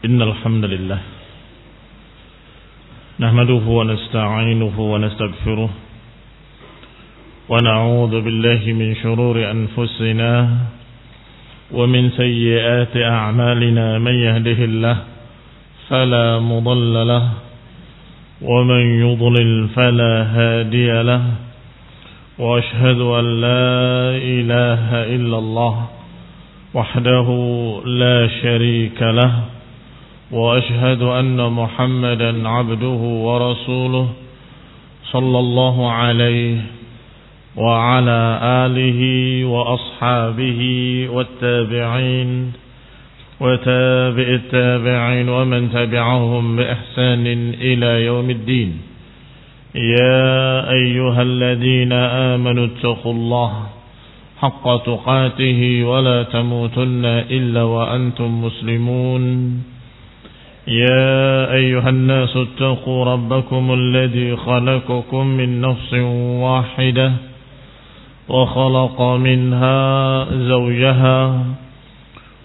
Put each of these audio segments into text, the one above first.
إن الحمد لله نحمده ونستعينه ونستغفره ونعوذ بالله من شرور أنفسنا ومن سيئات أعمالنا من يهده الله فلا مضل له ومن يضلل فلا هادي له وأشهد أن لا إله إلا الله وحده لا شريك له وأشهد أن محمدا عبده ورسوله صلى الله عليه وعلى آله وأصحابه والتابعين وتابع التابعين ومن تبعهم بإحسان إلى يوم الدين يا أيها الذين آمنوا اتقوا الله حق تقاته ولا تموتن إلا وأنتم مسلمون يا أيها الناس اتقوا ربكم الذي خلقكم من نفس واحدة وخلق منها زوجها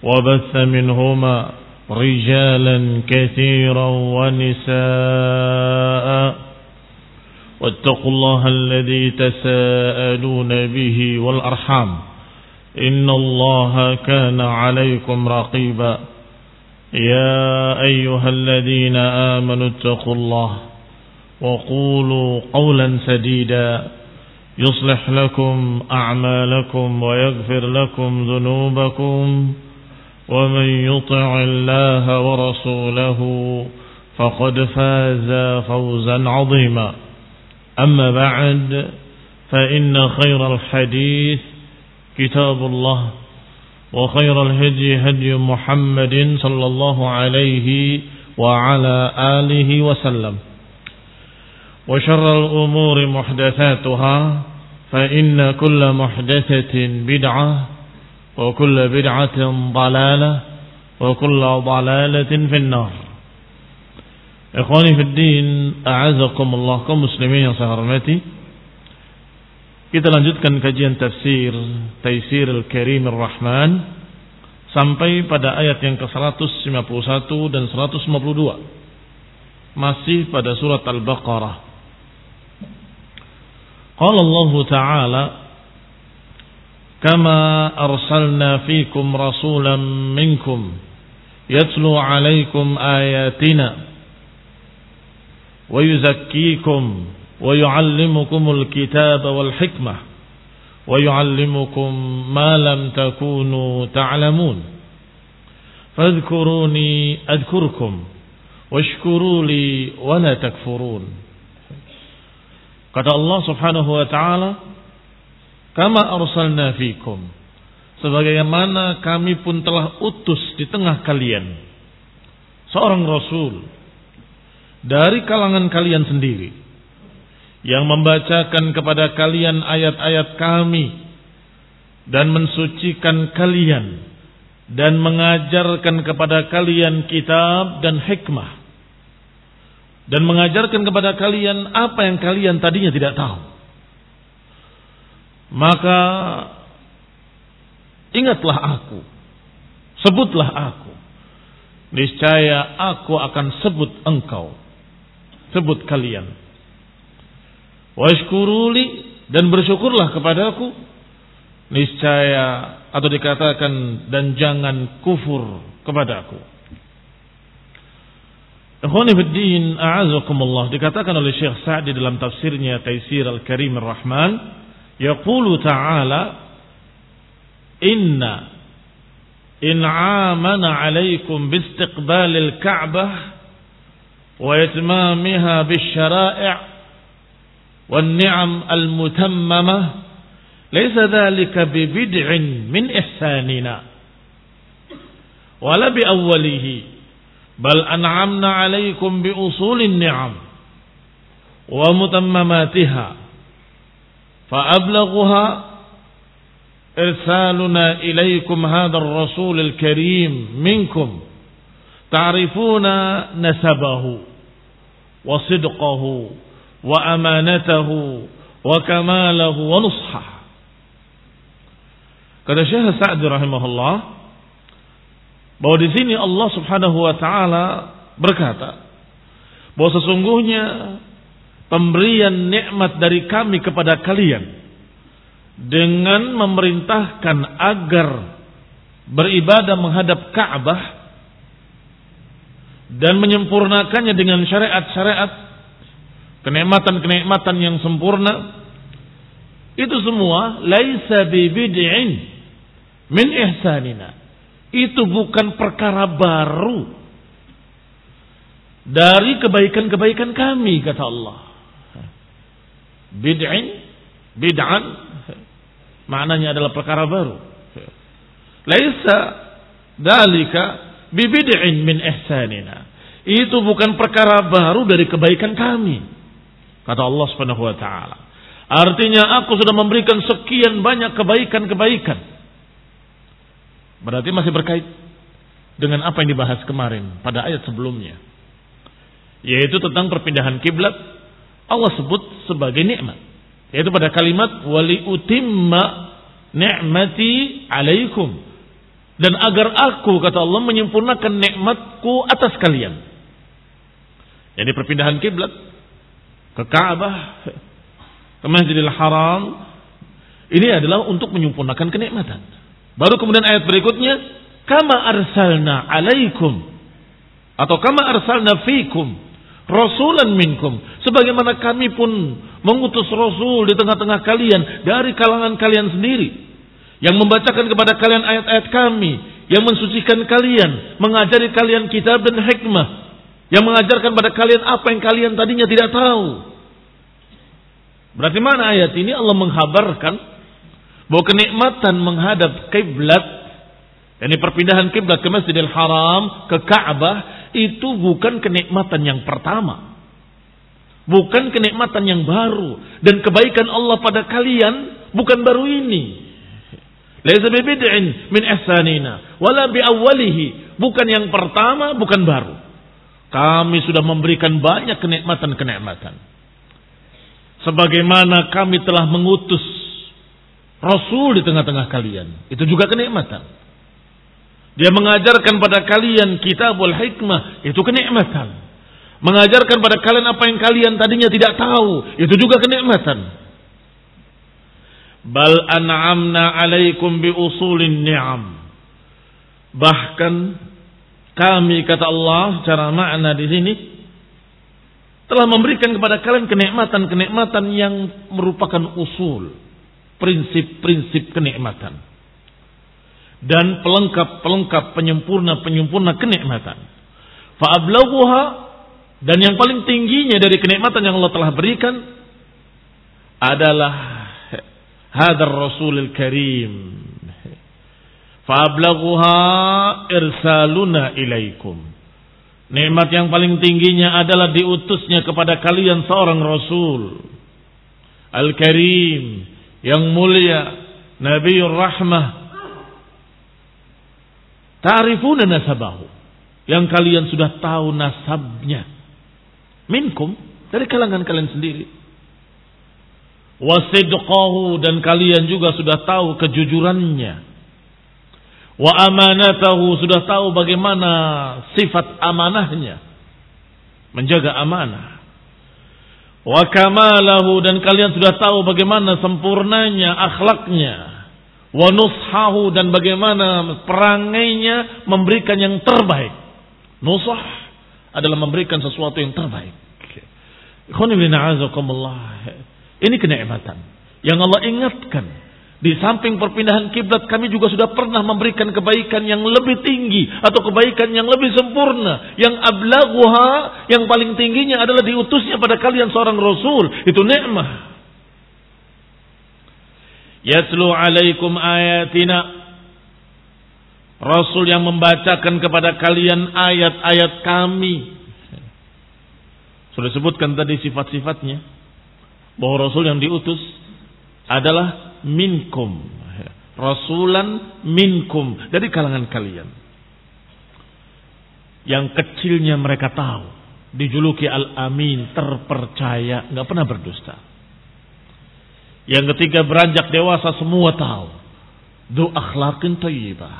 وبث منهما رجالا كثيرا ونساء واتقوا الله الذي تساءلون به والأرحام إن الله كان عليكم رقيبا يا أيها الذين آمنوا اتقوا الله وقولوا قولا سديدا يصلح لكم أعمالكم ويغفر لكم ذنوبكم ومن يطع الله ورسوله فقد فاز فوزا عظيما أما بعد فإن خير الحديث كتاب الله وخير الهدي هدي محمد صلى الله عليه وعلى آله وسلم وشر الأمور محدثاتها فإن كل محدثة بدعة وكل بدعة ضلالة وكل ضلالة في النار. Ikhwani fi din, a'azakumullah, kaum muslimin yang saya hormati. Kita lanjutkan kajian tafsir Taisir Al-Karim Ar-Rahman sampai pada ayat yang ke-151 dan 152. Masih pada surat Al-Baqarah. Qala Allah Ta'ala, kama arsalna fikum rasulan minkum yatlu alaikum ayatina wa yuzakkikum wa yuallimukumul kitaba wal hikmah wa yuallimukum ma lam takunu ta'lamun fadhkuruni adhkurkum washkuruli wa la takfurun. Kata Allah Subhanahu wa ta'ala, kama arsalna fikum, sebagaimana kami pun telah utus di tengah kalian seorang rasul dari kalangan kalian sendiri yang membacakan kepada kalian ayat-ayat kami dan mensucikan kalian dan mengajarkan kepada kalian kitab dan hikmah dan mengajarkan kepada kalian apa yang kalian tadinya tidak tahu. Maka ingatlah aku, sebutlah aku, niscaya aku akan sebut engkau, sebut kalian. Washkuruli, dan bersyukurlah kepadaku, niscaya, atau dikatakan dan jangan kufur kepadaku. Ikhwani fid din, a'azakumullah, dikatakan oleh Syekh Sa'di dalam tafsirnya Taisir Al-Karim Ar-Rahman, yaqulu ta'ala, inna in'amana 'alaikum biistiqbalil Ka'bah wa itmamiha bisyara'i' wan ni'am al-mutammamah laysa dhalika bibid'in min ihsanina wala bi awwalihi bal an'amna 'alaikum bi usulin ni'am wa mutammamatiha fa ablaghuha irsaluna ilaykum hadha ar-rasul al-karim minkum ta'rifuna nasabahu wa sidqahu wa amanatahu wa kamalahu wa nushahu. Kata Syekh Sa'di rahimahullah, bahwa di sini Allah Subhanahu wa taala berkata bahwa sesungguhnya pemberian nikmat dari kami kepada kalian dengan memerintahkan agar beribadah menghadap Ka'bah dan menyempurnakannya dengan syariat-syariat, kenikmatan-kenikmatan yang sempurna, itu semua laisa bi bid'in min ihsanina. Itu bukan perkara baru dari kebaikan-kebaikan kami, kata Allah. Bid'an maknanya adalah perkara baru. Laisa dalika bi bid'in min ihsanina. Itu bukan perkara baru dari kebaikan kami, kata Allah Subhanahu wa taala. Artinya aku sudah memberikan sekian banyak kebaikan-kebaikan. Berarti masih berkait dengan apa yang dibahas kemarin pada ayat sebelumnya, yaitu tentang perpindahan kiblat. Allah sebut sebagai nikmat, yaitu pada kalimat wali utimma ni'mati alaikum, dan agar aku, kata Allah, menyempurnakan nikmatku atas kalian. Jadi perpindahan kiblat ke Ka'bah, ke Masjidil Haram, ini adalah untuk menyempurnakan kenikmatan. Baru kemudian ayat berikutnya, kama arsalna alaikum, atau kama arsalna fikum rasulan minkum, sebagaimana kami pun mengutus rasul di tengah-tengah kalian dari kalangan kalian sendiri, yang membacakan kepada kalian ayat-ayat kami, yang mensucikan kalian, mengajari kalian kitab dan hikmah, yang mengajarkan pada kalian apa yang kalian tadinya tidak tahu. Berarti mana ayat ini? Allah menghabarkan bahwa kenikmatan menghadap kiblat, yakni perpindahan kiblat ke Masjidil Haram, ke Ka'bah, itu bukan kenikmatan yang pertama, bukan kenikmatan yang baru, dan kebaikan Allah pada kalian bukan baru ini. Laisa bi bid'in min ihsanina wala bi awwalihi, bukan yang pertama, bukan baru. Kami sudah memberikan banyak kenikmatan-kenikmatan, sebagaimana kami telah mengutus Rasul di tengah-tengah kalian. Itu juga kenikmatan. Dia mengajarkan pada kalian kitabul hikmah, itu kenikmatan. Mengajarkan pada kalian apa yang kalian tadinya tidak tahu, itu juga kenikmatan. Bal an'amna alaikum bi usulin ni'am. Bahkan kami, kata Allah, cara makna di sini, telah memberikan kepada kalian kenikmatan-kenikmatan yang merupakan usul, prinsip-prinsip kenikmatan, dan pelengkap-pelengkap, penyempurna-penyempurna kenikmatan. Fa'ablaghuha, dan yang paling tingginya dari kenikmatan yang Allah telah berikan adalah hadar Rasulul Karim. Fa'ablaghuha irsaluna ilaikum. Nikmat yang paling tingginya adalah diutusnya kepada kalian seorang Rasul Al-Karim, yang mulia, Nabiur Rahmah, ta'rifuna nasabahu, yang kalian sudah tahu nasabnya, minkum, dari kalangan kalian sendiri, wasidqahu, dan kalian juga sudah tahu kejujurannya, wa amanatahu, sudah tahu bagaimana sifat amanahnya, menjaga amanah, wa kamalahu, dan kalian sudah tahu bagaimana sempurnanya akhlaknya, wa nushahu, dan bagaimana perangainya memberikan yang terbaik. Nusah adalah memberikan sesuatu yang terbaik. Ini kenikmatan yang Allah ingatkan. Di samping perpindahan kiblat, kami juga sudah pernah memberikan kebaikan yang lebih tinggi, atau kebaikan yang lebih sempurna, yang ablaghuha, yang paling tingginya adalah diutusnya pada kalian seorang Rasul. Itu nikmah. Yatlu alaikum ayatina, Rasul yang membacakan kepada kalian ayat-ayat kami. Sudah disebutkan tadi sifat-sifatnya, bahwa Rasul yang diutus adalah minkum, rasulan minkum, dari kalangan kalian. Yang kecilnya mereka tahu, dijuluki Al-Amin, terpercaya, nggak pernah berdusta. Yang ketiga beranjak dewasa semua tahu, du akhlaqin thayyibah,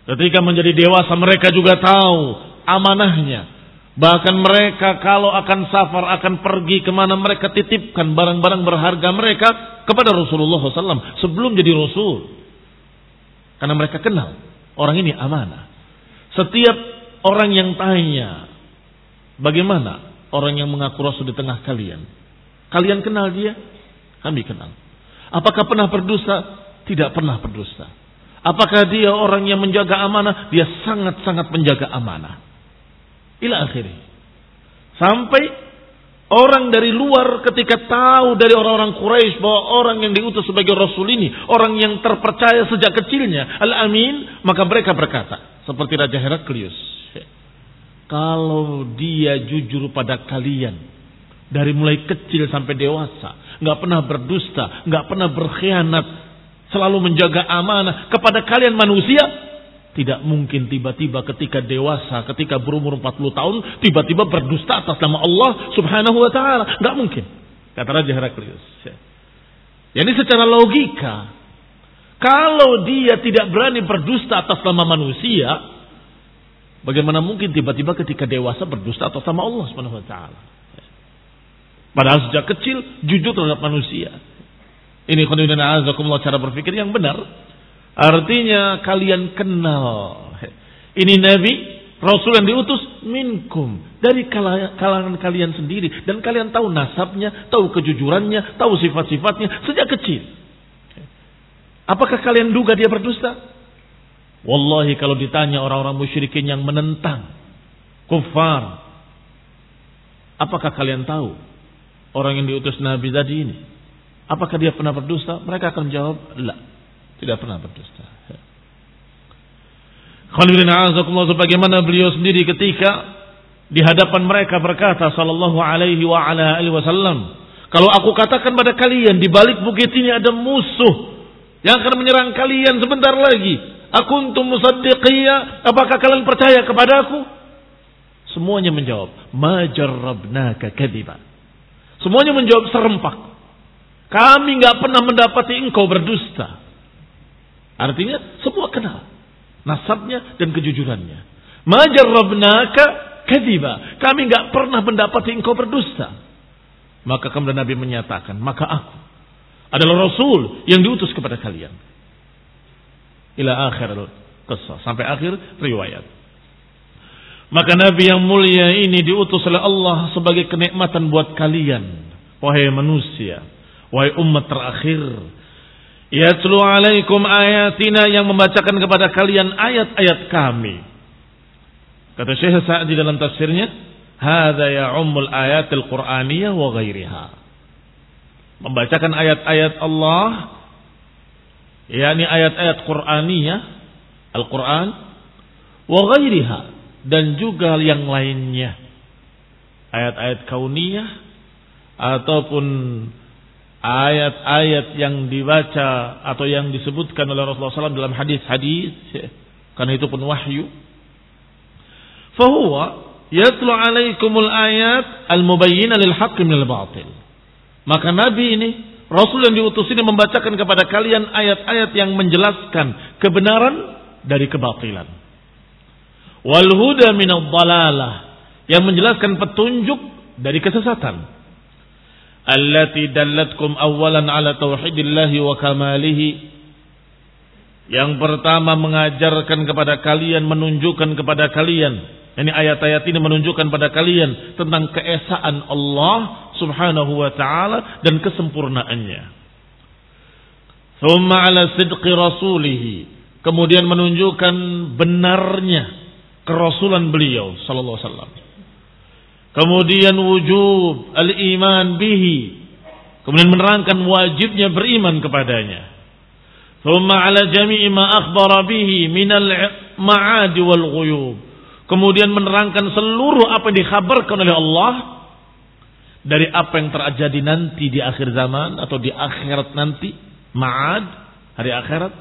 Ketika menjadi dewasa mereka juga tahu amanahnya. Bahkan mereka kalau akan safar, akan pergi kemana, mereka titipkan barang-barang berharga mereka kepada Rasulullah SAW sebelum jadi Rasul. Karena mereka kenal orang ini amanah. Setiap orang yang tanya, bagaimana orang yang mengaku Rasul di tengah kalian? Kalian kenal dia? Kami kenal. Apakah pernah berdusta? Tidak pernah berdusta. Apakah dia orang yang menjaga amanah? Dia sangat-sangat menjaga amanah. Ila akhirnya. Sampai orang dari luar ketika tahu dari orang-orang Quraisy bahwa orang yang diutus sebagai Rasul ini orang yang terpercaya sejak kecilnya, Al-Amin, maka mereka berkata seperti Raja Heraklius, kalau dia jujur pada kalian dari mulai kecil sampai dewasa, nggak pernah berdusta, nggak pernah berkhianat, selalu menjaga amanah kepada kalian manusia, tidak mungkin tiba-tiba ketika dewasa, ketika berumur 40 tahun, tiba-tiba berdusta atas nama Allah Subhanahu wa ta'ala. Nggak mungkin, kata Raja Heraklius. Jadi secara logika, kalau dia tidak berani berdusta atas nama manusia, bagaimana mungkin tiba-tiba ketika dewasa berdusta atas nama Allah Subhanahu wa ta'ala? Padahal sejak kecil jujur terhadap manusia. Ini khonidina azakumullah cara berpikir yang benar. Artinya kalian kenal. Ini Nabi, Rasul yang diutus minkum. Dari kalangan kalian sendiri. Dan kalian tahu nasabnya, tahu kejujurannya, tahu sifat-sifatnya sejak kecil. Apakah kalian duga dia berdusta? Wallahi kalau ditanya orang-orang musyrikin yang menentang kufar, apakah kalian tahu orang yang diutus Nabi tadi ini, apakah dia pernah berdusta? Mereka akan jawab, la, tidak pernah berdusta. Sebagaimana beliau sendiri ketika di hadapan mereka berkata sallallahu alaihi wa ala alihi wasallam, kalau aku katakan pada kalian di balik bukit ini ada musuh yang akan menyerang kalian sebentar lagi, akuntum musaddiqiyya, apakah kalian percaya kepadaku? Semuanya menjawab, ma jarrabnaka kadiba. Semuanya menjawab serempak, kami enggak pernah mendapati engkau berdusta. Artinya semua kenal nasabnya dan kejujurannya. Ma jarrabnaka kadiba, kami enggak pernah mendapati engkau berdusta. Maka kemudian Nabi menyatakan, maka aku adalah Rasul yang diutus kepada kalian. Ila akhir al-qissah, sampai akhir riwayat. Maka Nabi yang mulia ini diutus oleh Allah sebagai kenikmatan buat kalian, wahai manusia, wahai umat terakhir. Yatlu alaikum ayatina, yang membacakan kepada kalian ayat-ayat kami. Kata Syekh Sa'di dalam tafsirnya, hadza ya'ummul ayatil qur'aniyah wa ghairiha. Membacakan ayat-ayat Allah, yakni ayat-ayat Qur'aniyah, Al-Quran, wa ghairiha, dan juga yang lainnya, ayat-ayat kauniyah ataupun ayat-ayat yang dibaca atau yang disebutkan oleh Rasulullah SAW dalam hadis-hadis, karena itu pun wahyu. Fahuwa yatlu alaikumul ayat al-mubayyinah lil haqqi minal batil. Maka Nabi ini, Rasul yang diutus ini membacakan kepada kalian ayat-ayat yang menjelaskan kebenaran dari kebatilan. Wal huda minadh dhalalah, yang menjelaskan petunjuk dari kesesatan. Allati dallatkum awalan ala tauhidillahi wa kamalihi, yang pertama mengajarkan kepada kalian, menunjukkan kepada kalian, ini ayat-ayat ini menunjukkan pada kalian tentang keesaan Allah subhanahu wa ta'ala dan kesempurnaannya. Thumma ala sidqi rasulihi, kemudian menunjukkan benarnya kerasulan beliau sallallahu alaihi wasallam. Kemudian wujub al-iman bihi, kemudian menerangkan wajibnya beriman kepadanya. Thumma ala jami'i ma akhbara bihi minal ma'ad wal ghuyub, kemudian menerangkan seluruh apa yang dikhabarkan oleh Allah dari apa yang terjadi nanti di akhir zaman atau di akhirat nanti, ma'ad, hari akhirat,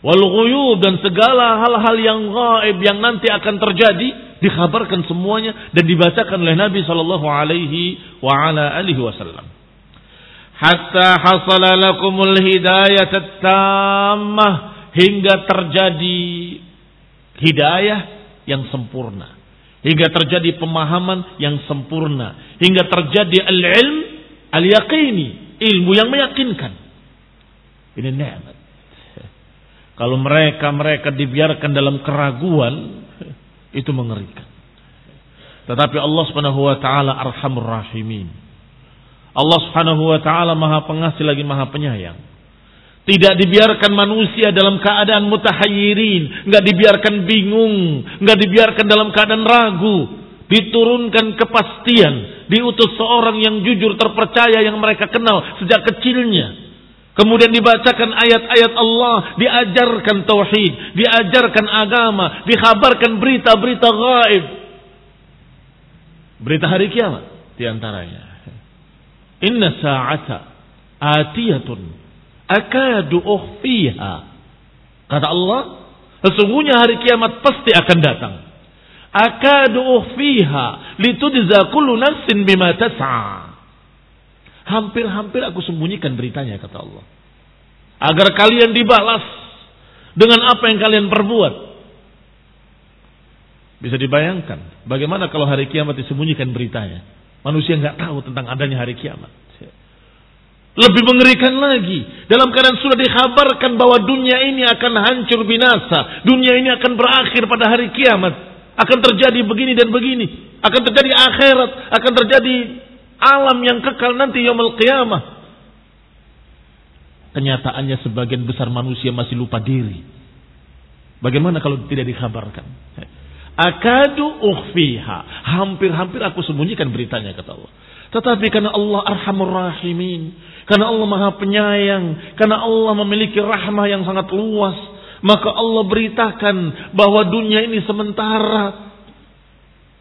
wal ghuyub, dan segala hal-hal yang gaib yang nanti akan terjadi dikhabarkan semuanya dan dibacakan oleh Nabi sallallahu alaihi wa ala alihi wasallam. Hatta hasala lakumul hidayah tammah, hingga terjadi hidayah yang sempurna, hingga terjadi pemahaman yang sempurna, hingga terjadi al-ilm al-yaqini, ilmu yang meyakinkan. Ini nikmat. Kalau mereka dibiarkan dalam keraguan, itu mengerikan. Tetapi Allah Subhanahu wa taala Arhamur Rahimin. Allah Subhanahu wa taala Maha Pengasih lagi Maha Penyayang. Tidak dibiarkan manusia dalam keadaan mutahayyirin, enggak dibiarkan bingung, enggak dibiarkan dalam keadaan ragu. Diturunkan kepastian, diutus seorang yang jujur terpercaya yang mereka kenal sejak kecilnya. Kemudian dibacakan ayat-ayat Allah, diajarkan tauhid, diajarkan agama, dikhabarkan berita-berita gaib. Berita hari kiamat di antaranya. Inna sa'ata atiyatun akadu ukhfiha. Kata Allah, sesungguhnya hari kiamat pasti akan datang. Akadu ukhfiha litujza kullu nafsin bima tas'a. Hampir-hampir aku sembunyikan beritanya, kata Allah, agar kalian dibalas dengan apa yang kalian perbuat. Bisa dibayangkan bagaimana kalau hari kiamat disembunyikan beritanya. Manusia nggak tahu tentang adanya hari kiamat. Lebih mengerikan lagi, dalam keadaan sudah dikhabarkan bahwa dunia ini akan hancur binasa, dunia ini akan berakhir pada hari kiamat, akan terjadi begini dan begini, akan terjadi akhirat, akan terjadi alam yang kekal nanti yaumul qiyamah. Kenyataannya sebagian besar manusia masih lupa diri. Bagaimana kalau tidak dikhabarkan? Akadu ukhfiha, hampir-hampir aku sembunyikan beritanya, kata Allah. Tetapi karena Allah Arhamur Rahimin, karena Allah Maha Penyayang, karena Allah memiliki rahmah yang sangat luas, maka Allah beritakan bahwa dunia ini sementara.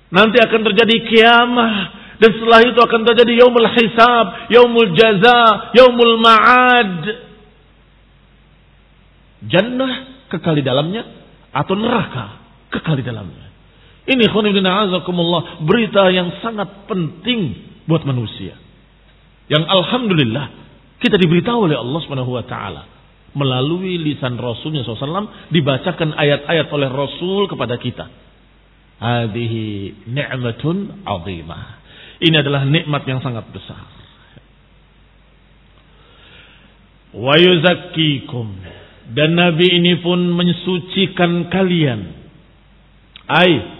Nanti akan terjadi kiamah, dan setelah itu akan terjadi yaumul hisab, yaumul jaza, yaumul ma'ad. Jannah kekal di dalamnya, atau neraka kekal di dalamnya. Ini khonibina azakumullah, berita yang sangat penting buat manusia. Yang alhamdulillah kita diberitahu oleh Allah Subhanahu wa taala melalui lisan Rasulnya SAW, dibacakan ayat-ayat oleh Rasul kepada kita. Hadhihi ni'matun 'azimah. Ini adalah nikmat yang sangat besar. Wa yuzakkikum, dan Nabi ini pun mensucikan kalian. Ay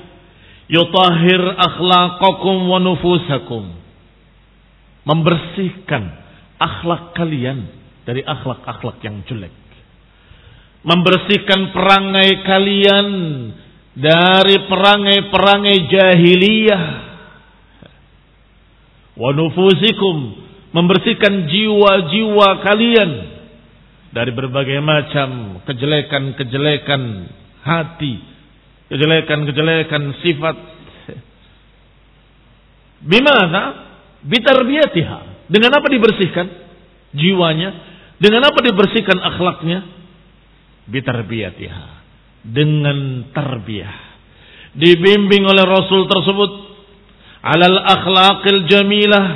yutahhir akhlaqakum wa nufusakum, membersihkan akhlak kalian dari akhlak-akhlak yang jelek, membersihkan perangai kalian dari perangai-perangai jahiliyah, wa nufusikum, membersihkan jiwa-jiwa kalian dari berbagai macam kejelekan-kejelekan hati, kejelekan-kejelekan sifat. Bimana? Bitarbiyatiha. Dengan apa dibersihkan jiwanya? Dengan apa dibersihkan akhlaknya? Bitarbiyatiha, dengan tarbiyah. Dibimbing oleh Rasul tersebut alal akhlaqil jamilah,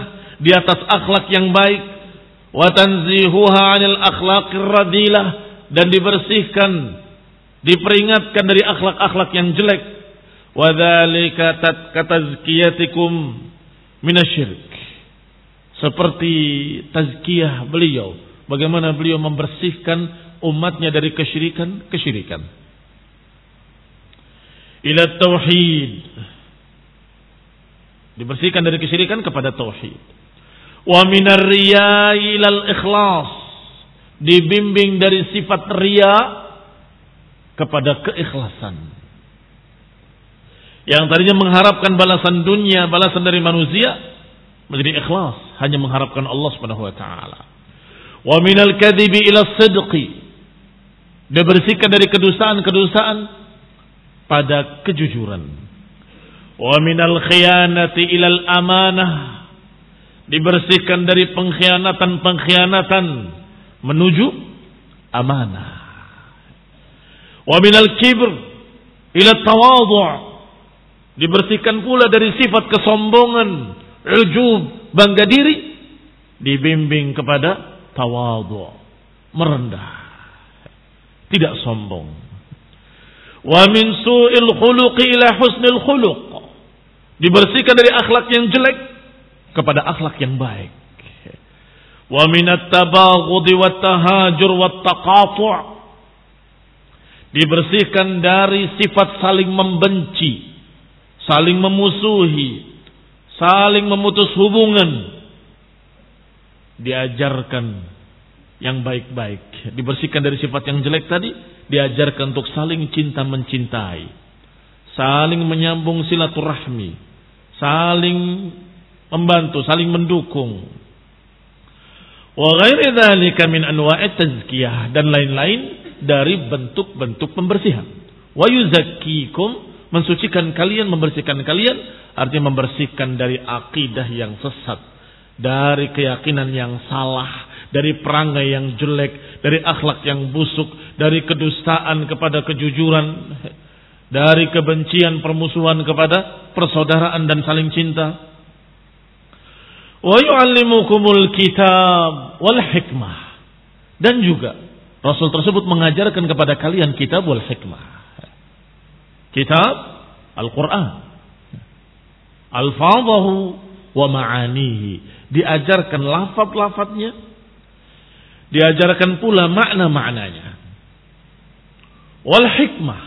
di atas akhlak yang baik, wa tanzihuha 'anil akhlaqir radilah, dan dibersihkan, diperingatkan dari akhlak-akhlak yang jelek. Wa dzalika katazkiyatikum minasyirik, seperti tazkiyah beliau, bagaimana beliau membersihkan umatnya dari kesyirikan. Ila tauhid, dibersihkan dari kesyirikan kepada tauhid. Wa minar riya ilal ikhlas, dibimbing dari sifat riya kepada keikhlasan. Yang tadinya mengharapkan balasan dunia, balasan dari manusia, menjadi ikhlas, hanya mengharapkan Allah Subhanahu wa taala. Wa minal kadhibi ila sidqi, dibersihkan dari kedustaan-kedustaan pada kejujuran. Wa minal khiyanati ilal amanah, dibersihkan dari pengkhianatan-pengkhianatan menuju amanah. Wa minal kibr ila tawadhu', dibersihkan pula dari sifat kesombongan, ujub, bangga diri, dibimbing kepada tawadhu', merendah, tidak sombong. Wa min su'il khuluqi ila husnil khuluq. Dibersihkan dari akhlak yang jelek kepada akhlak yang baik. Wa minat tabaghudi wat tahajur wat taqatu'. Dibersihkan dari sifat saling membenci, saling memusuhi, saling memutus hubungan. Diajarkan yang baik-baik. Dibersihkan dari sifat yang jelek tadi, diajarkan untuk saling cinta mencintai, saling menyambung silaturahmi, saling membantu, saling mendukung. Wa ghairi dzalika min anwa'it tazkiyah, dan lain-lain dari bentuk-bentuk pembersihan. Wa yuzakkikum, mensucikan kalian, membersihkan kalian, artinya membersihkan dari akidah yang sesat, dari keyakinan yang salah, dari perangai yang jelek, dari akhlak yang busuk, dari kedustaan kepada kejujuran, dari kebencian permusuhan kepada persaudaraan dan saling cinta. Wa yu'allimukumul kitab wal hikmah, dan juga Rasul tersebut mengajarkan kepada kalian kitab wal hikmah. Kitab Al-Quran, alfadhahu wa ma'anihi, diajarkan lafaz-lafaznya, diajarkan pula makna-maknanya. Wal hikmah,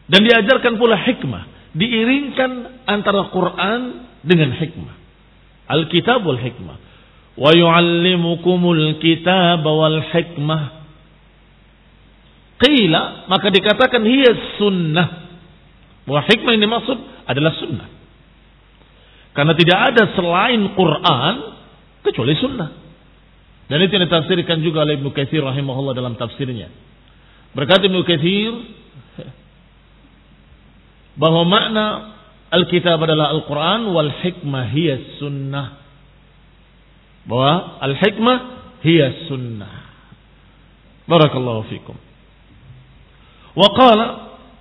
dan diajarkan pula hikmah, diiringkan antara Quran dengan hikmah. Al-kitab wal hikmah. Wa yu'allimukumul kitab wal hikmah. Qila, maka dikatakan hiya sunnah. Bahwa hikmah yang dimaksud adalah sunnah. Karena tidak ada selain Quran kecuali sunnah. Dan itu yang ditafsirkan juga oleh Ibnu Katsir rahimahullah dalam tafsirnya. Berkata Ibnu Katsir bahwa makna Alkitab adalah Al-Quran, wal hikmah hiya sunnah. Bahwa al-hikmah hiya sunnah. Barakallahu fikum. Wa qala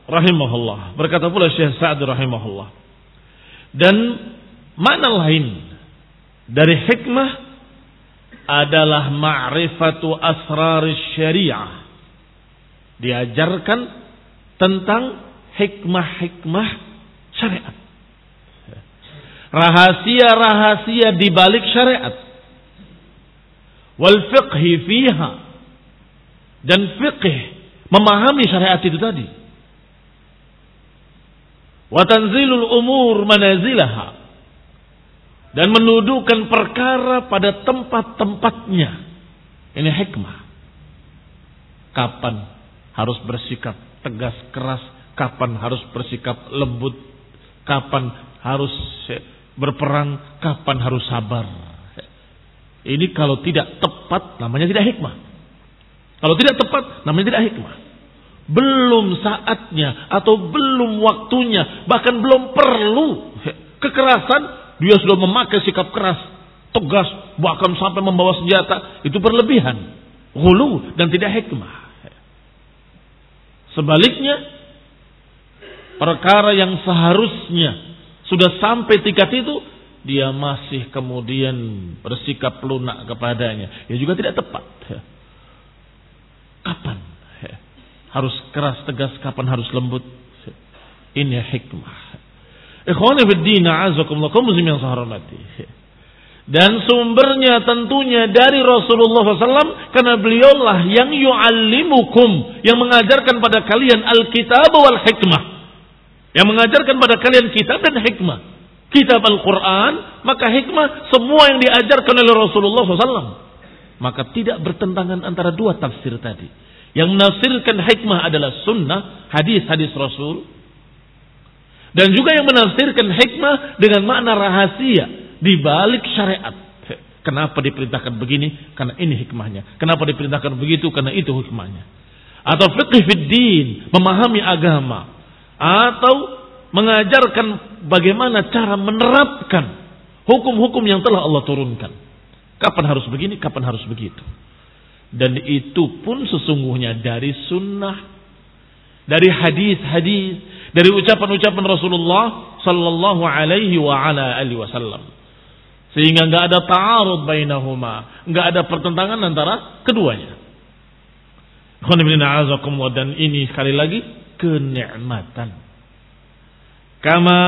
rahimahullah, berkata pula Syekh Sa'd rahimahullah, dan makna lain dari hikmah adalah ma'rifatu asraris syariah. Diajarkan tentang hikmah-hikmah syariat, rahasia-rahasia di balik syariat, wal fiqhi fiha, dan fiqh, memahami syariat itu tadi, wa tanzilul umur manazilaha, dan mendudukan perkara pada tempat-tempatnya. Ini hikmah. Kapan harus bersikap tegas keras, kapan harus bersikap lembut, kapan harus berperang, kapan harus sabar. Ini kalau tidak tepat namanya tidak hikmah. Kalau tidak tepat namanya tidak hikmah. Belum saatnya atau belum waktunya, bahkan belum perlu kekerasan, dia sudah memakai sikap keras, tegas, bahkan sampai membawa senjata. Itu berlebihan, ghulu, dan tidak hikmah. Sebaliknya, perkara yang seharusnya sudah sampai tingkat itu, dia masih kemudian bersikap lunak kepadanya, ya juga tidak tepat. Kapan harus keras tegas, kapan harus lembut? Ini hikmah. Ikhwani fid din, a'azakumullah, kaum muslimin yang saya hormati. Dan sumbernya tentunya dari Rasulullah SAW, karena beliaulah yang yu'allimukum, yang mengajarkan pada kalian al-kitab wal hikmah, yang mengajarkan pada kalian kitab dan hikmah. Kitab Al-Quran, maka hikmah semua yang diajarkan oleh Rasulullah SAW. Maka tidak bertentangan antara dua tafsir tadi. Yang menafsirkan hikmah adalah sunnah, hadis-hadis Rasul. Dan juga yang menafsirkan hikmah dengan makna rahasia di balik syariat. Kenapa diperintahkan begini? Karena ini hikmahnya. Kenapa diperintahkan begitu? Karena itu hikmahnya. Atau fiqh fid din, memahami agama. Atau mengajarkan bagaimana cara menerapkan hukum-hukum yang telah Allah turunkan. Kapan harus begini, kapan harus begitu. Dan itu pun sesungguhnya dari sunnah, dari hadis-hadis, dari ucapan-ucapan Rasulullah sallallahu alaihi wa ala alihi wasallam. Sehingga enggak ada ta'arud bainahuma, enggak ada pertentangan antara keduanya. Dan ini sekali lagi kenikmatan. Kama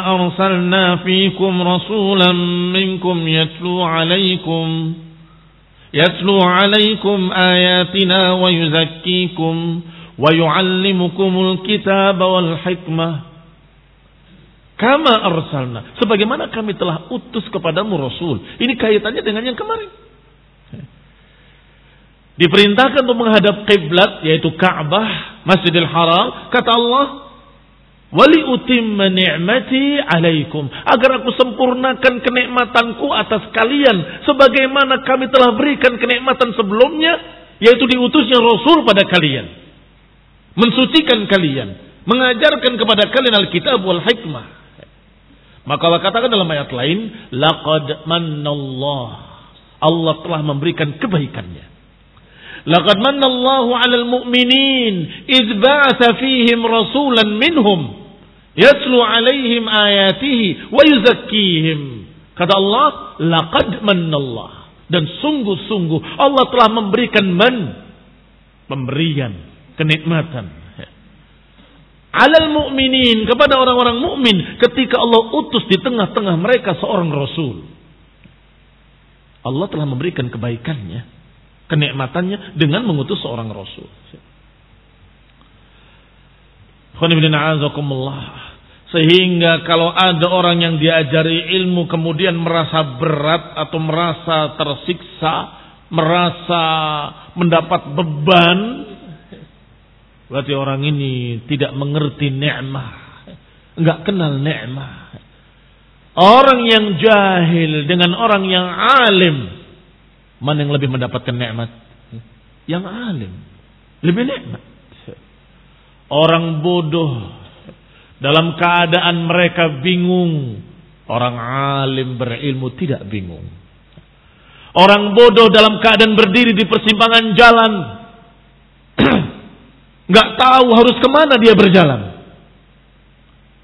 arsalna fikum rasulan minkum yatlu alaikum ayatina wa yuzakkikum wa yuallimukumul kitaba wal hikmah. Kama arsalna, sebagaimana kami telah utus kepadamu rasul. Ini kaitannya dengan yang kemarin. Diperintahkan untuk menghadap kiblat, yaitu Ka'bah, Masjidil Haram. Kata Allah, wali utimma ni'mati alaikum, agar aku sempurnakan kenikmatanku atas kalian, sebagaimana kami telah berikan kenikmatan sebelumnya, yaitu diutusnya Rasul pada kalian, mensucikan kalian, mengajarkan kepada kalian Alkitab wal hikmah. Maka Allah katakan dalam ayat lain, laqad mannallah, Allah telah memberikan kebaikannya. Laqad mannallahu 'alal mu'minin idz ba'atsa fihim rasulan minhum yatlu 'alaihim ayatihi wa yuzakkihim. Kata Allah, laqad mannallah, dan sungguh-sungguh Allah telah memberikan pemberian kenikmatan 'alal mu'minin, kepada orang-orang mukmin ketika Allah utus di tengah-tengah mereka seorang rasul. Allah telah memberikan kebaikannya, kenikmatannya dengan mengutus seorang rasul. Sehingga kalau ada orang yang diajari ilmu kemudian merasa berat atau merasa tersiksa, merasa mendapat beban, berarti orang ini tidak mengerti nikmat, enggak kenal nikmat. Orang yang jahil dengan orang yang alim, mana yang lebih mendapatkan nikmat? Yang alim lebih nikmat. Orang bodoh dalam keadaan mereka bingung, orang alim berilmu tidak bingung. Orang bodoh dalam keadaan berdiri di persimpangan jalan, nggak tahu harus kemana dia berjalan.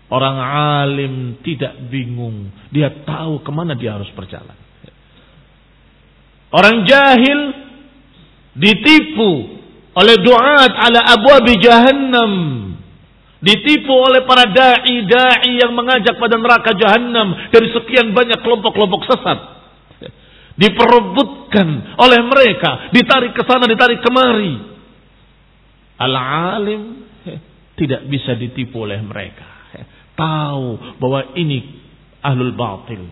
Orang alim tidak bingung, dia tahu kemana dia harus berjalan. Orang jahil ditipu oleh du'at ala abwabi jahannam, ditipu oleh para da'i yang mengajak pada neraka jahannam dari sekian banyak kelompok-kelompok sesat. Diperebutkan oleh mereka, ditarik ke sana, ditarik kemari. Al-alim tidak bisa ditipu oleh mereka. Tahu bahwa ini ahlul batil,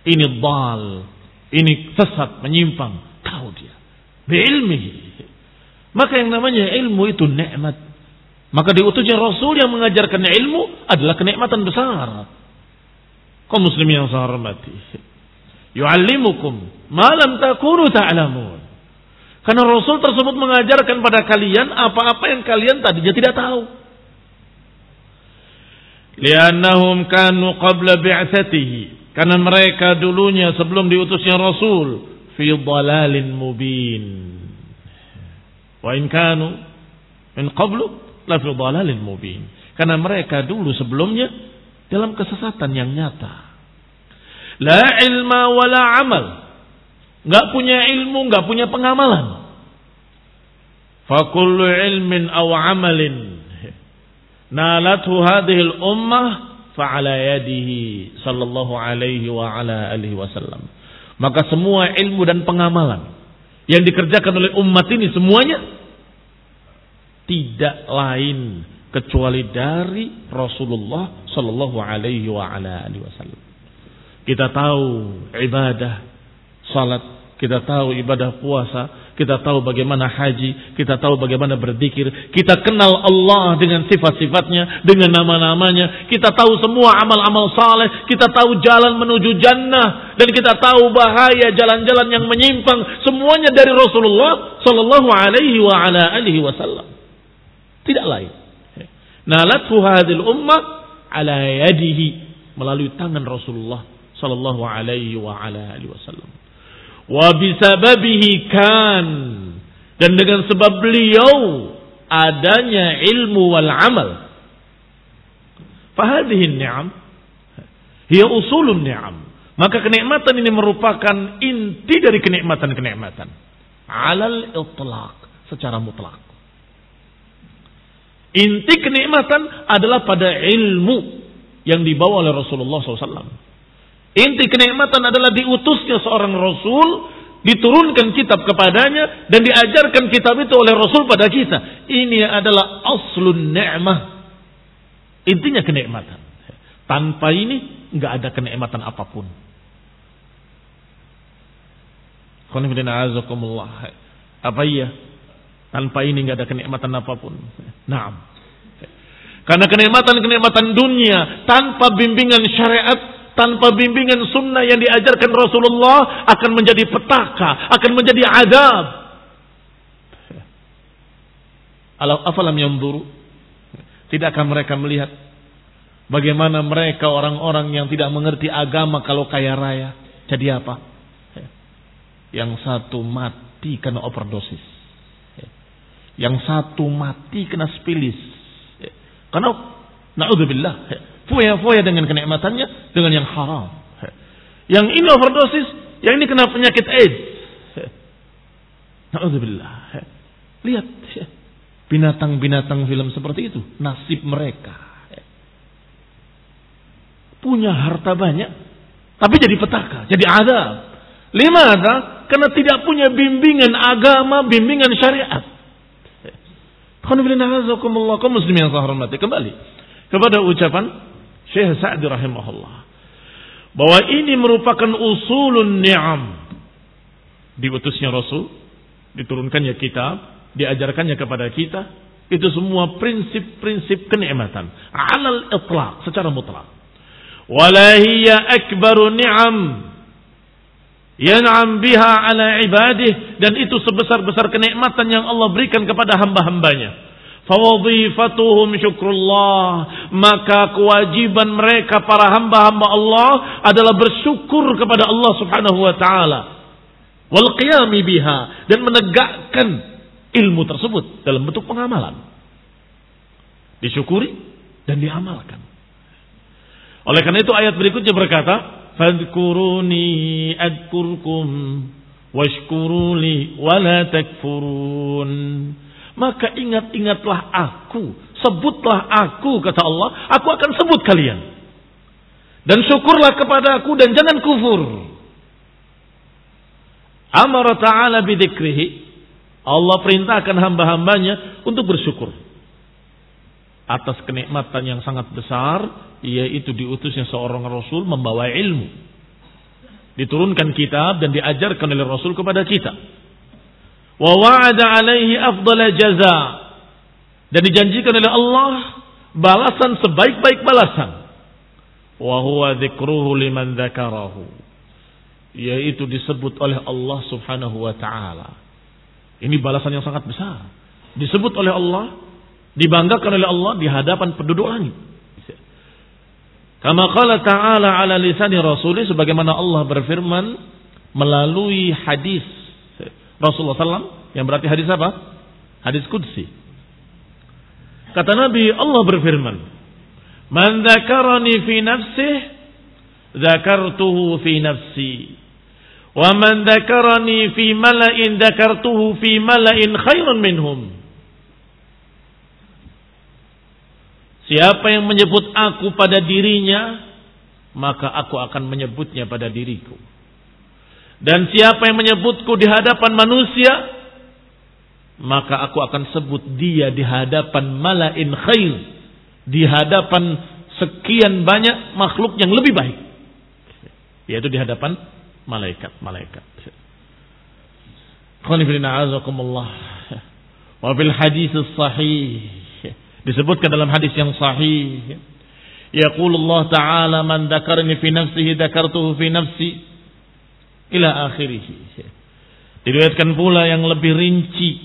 ini dhal, ini sesat, menyimpang, tahu dia biilmihi. Maka yang namanya ilmu itu nikmat. Maka diutusnya Rasul yang mengajarkan ilmu adalah kenikmatan besar. Kaum muslimin yang saya hormati, yu'allimukum ma lam takunu ta'lamun. Karena Rasul tersebut mengajarkan pada kalian apa-apa yang kalian tadinya tidak tahu. Li'annahum kanu qabla bi'tsatihi, karena mereka dulunya sebelum diutusnya Rasul fi dhalalin mubin. Wa in kanu min qablu la fi dhalalin mubin. Karena mereka dulu sebelumnya dalam kesesatan yang nyata. La ilma wala amal. Enggak punya ilmu, enggak punya pengamalan. Fa kullu ilmin aw amalin nalathu hadhihi al-ummah fa'ala yadihi sallallahu alaihi wa ala alihi wasallam. Maka semua ilmu dan pengamalan yang dikerjakan oleh umat ini semuanya tidak lain kecuali dari Rasulullah sallallahu alaihi wa ala alihi wasallam. Kita tahu ibadah salat, kita tahu ibadah puasa, kita tahu bagaimana haji, kita tahu bagaimana berzikir, kita kenal Allah dengan sifat-sifatnya, dengan nama-namanya, kita tahu semua amal-amal saleh, kita tahu jalan menuju jannah, dan kita tahu bahaya jalan-jalan yang menyimpang, semuanya dari Rasulullah sallallahu alaihi wa ala alihi wasallam. Tidak lain. Nalathu hadhil ummah ala yadihi, melalui tangan Rasulullah sallallahu alaihi wa ala alihi wasallam. Wa bisababihi kan, dan dengan sebab beliau adanya ilmu wal amal. Fahadhihi ni'am hiya usulun ni'am. Maka kenikmatan ini merupakan inti dari kenikmatan-kenikmatan. Alal itlaq, secara mutlak. Inti kenikmatan adalah pada ilmu yang dibawa oleh Rasulullah SAW. Inti kenikmatan adalah diutusnya seorang Rasul, diturunkan kitab kepadanya, dan diajarkan kitab itu oleh Rasul pada kita. Ini adalah aslun ni'mah. Intinya kenikmatan. Tanpa ini nggak ada kenikmatan apapun. Apa iya? Tanpa ini nggak ada kenikmatan apapun. Naam. Karena kenikmatan dunia tanpa bimbingan syariat, tanpa bimbingan sunnah yang diajarkan Rasulullah akan menjadi petaka, akan menjadi azab. Afalam yanzuru? Tidakkah mereka melihat bagaimana mereka orang-orang yang tidak mengerti agama kalau kaya raya jadi apa? Yang satu mati kena overdosis, yang satu mati kena spilis. Karena na'udzubillah, foya-foya dengan kenikmatannya dengan yang haram. Yang ini overdosis, yang ini kena penyakit AIDS. Na'udzubillah. Lihat binatang-binatang film seperti itu, nasib mereka. Punya harta banyak, tapi jadi petaka, jadi azab. Limana? Karena tidak punya bimbingan agama, bimbingan syariat. Kaum muslimin yang saya hormati, kembali kepada ucapan Syekh Sa'di rahimahullah bahwa ini merupakan usulun ni'am. Diutusnya Rasul, diturunkannya kitab, diajarkannya kepada kita, itu semua prinsip-prinsip kenikmatan alal itlaq, secara mutlak. Wala hiya akbaru ni'am yan'am biha ala ibadih, dan itu sebesar-besar kenikmatan yang Allah berikan kepada hamba-hambanya. Fawadhifatuhum syukrullah, maka kewajiban mereka para hamba-hamba Allah adalah bersyukur kepada Allah Subhanahu wa taala. Wal qiyami biha, dan menegakkan ilmu tersebut dalam bentuk pengamalan. Disyukuri dan diamalkan. Oleh karena itu ayat berikutnya berkata, fadhkuruni adkurkum washkuruli wala takfurun. Maka ingat-ingatlah aku, sebutlah aku, kata Allah, aku akan sebut kalian. Dan syukurlah kepada aku dan jangan kufur. Amara ta'ala bidzikrihi, Allah perintahkan hamba-hambanya untuk bersyukur atas kenikmatan yang sangat besar, yaitu diutusnya seorang Rasul membawa ilmu. Diturunkan kitab dan diajarkan oleh Rasul kepada kita. Wa wa'ada alaihi afdala jaza, dan dijanjikan oleh Allah balasan sebaik-baik balasan. Wa huwa dzikruhu liman dzakarahu, yaitu disebut oleh Allah Subhanahu wa taala. Ini balasan yang sangat besar. Disebut oleh Allah, dibanggakan oleh Allah di hadapan penduduk langit. Kama qala ta'ala ala lisani rasuli, sebagaimana Allah berfirman melalui hadis Rasulullah SAW, yang berarti hadis apa? Hadis qudsi. Kata Nabi, Allah berfirman, man dzakarani fi nafsihi dzakartuhu fi nafsi, wa man dzakarani fi mala'in dzakartuhu fi mala'in khairun minhum. Siapa yang menyebut aku pada dirinya, maka aku akan menyebutnya pada diriku. Dan siapa yang menyebutku di hadapan manusia, maka aku akan sebut dia di hadapan mala'in khair, di hadapan sekian banyak makhluk yang lebih baik, yaitu di hadapan malaikat-malaikat. Wa fil hadis sahih, disebutkan dalam hadis yang sahih, yaqulullah ta'ala man dzakarani fi nafsihi dzakartuhu fi nafsi ila akhirih. Diriwayatkan pula yang lebih rinci,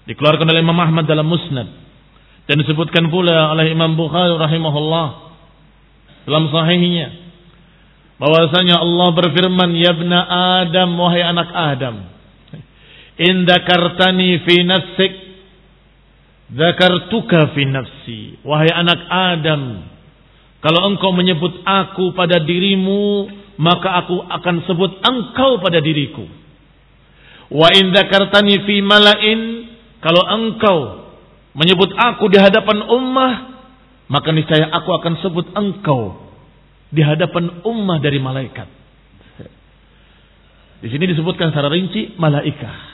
dikeluarkan oleh Imam Ahmad dalam Musnad, dan disebutkan pula oleh Imam Bukhari rahimahullah dalam sahihnya, bahwasanya Allah berfirman, ya ibna Adam, wahai anak Adam, in dzakartani fi nafsik dzakartuka fi nafsi. Wahai anak Adam, kalau engkau menyebut aku pada dirimu, maka aku akan sebut engkau pada diriku. Wa in dzakartani fi mala'in, kalau engkau menyebut aku di hadapan ummah, maka niscaya aku akan sebut engkau di hadapan ummah dari malaikat. Di sini disebutkan secara rinci malaikah.